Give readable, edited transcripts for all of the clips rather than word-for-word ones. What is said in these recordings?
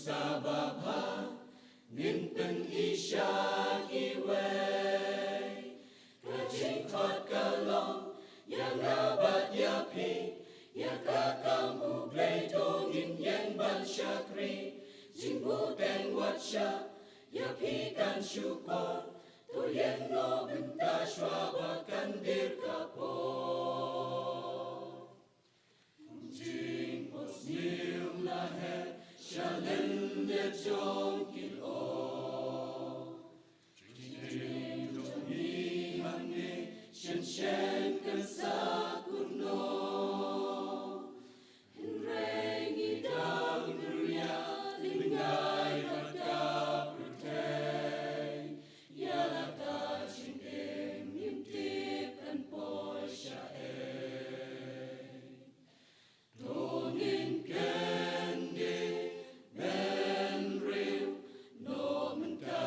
sababha Ninpen isha kiwe Kajing kot kalong Yang abat yapi Yakakam ublay tongin yang ban syakri Jingbu teng watsha Yapi kan syukor To yang no benta shwabakan dir kapor Jing pos nium lahe Shalem de jong kil o Jing jong ni hangne Shen shen kan sa kuno Rengi dang dunia Lingai baka pertei Yala ka ching em nim tip kan poi sha e Dongin kendi ben riu no menta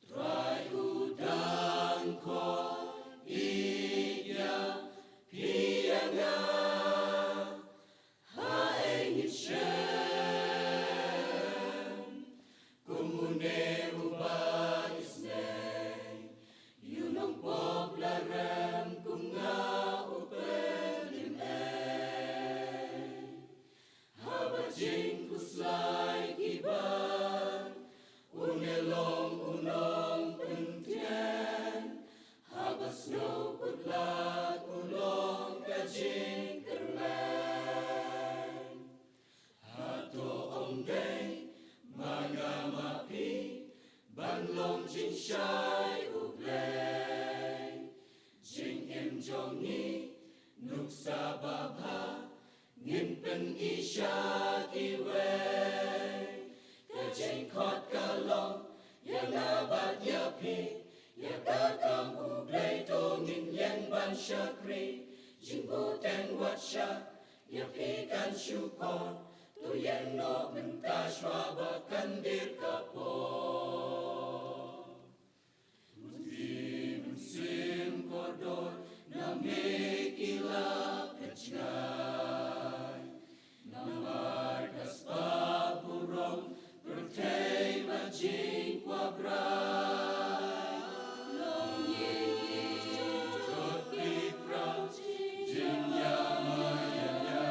Trai udang ko iya pianga Haengit shen Kumune uba isne Yunong popla rem kunga upelim Haba jing kuslai kiban Unelong unong pentien Haba snow kutlat ulong kajing kerlen Hato ongday mga mapi Banlong jing shai ublay Jing em jongi nuk sababha Ninpen isha kiwe Kajing kot kalong Yang abat yapi Yakakam ublay tongin yang ban syakri Jingbu teng watsha Yapi kan syukor Tu yang no menta shwabakan dir kapor Musti musim kodor Na mekila pecngai Na markas papurong Pertei majing kwabrai Long yin jot pikra Jinya mayanya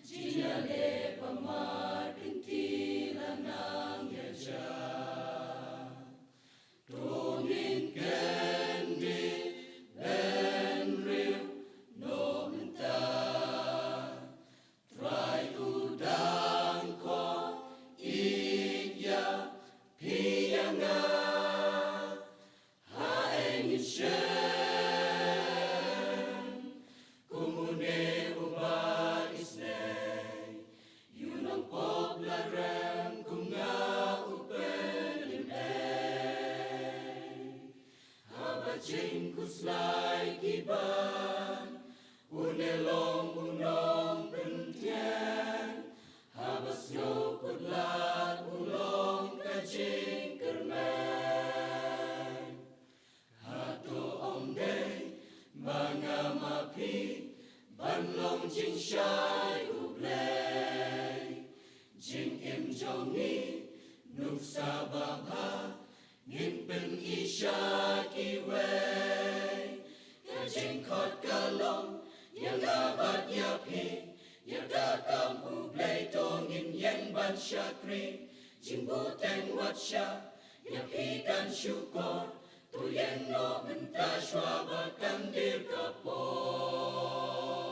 Jinya le pamar Kintila nang yaja Dongin kendi Ben riu no menta Trai udang ko Iya pianga Haengit shen Kumune uba isne Yunong popla rem kunga upelim Haba jing kuslai kiban Unelong unong pentien Haba snow kutlat ulong kajing kermen Hato ongday mga mapi Banlong jing shai ublay Jing em jongi nuk sababha Ninpen isha kiwe Kajing kot kalong Yang abat yapi Yakakam ublay tongin yang ban syakri Jingbu teng watsha Yapi kan syukor Tu yang no menta shwabakan dir kapor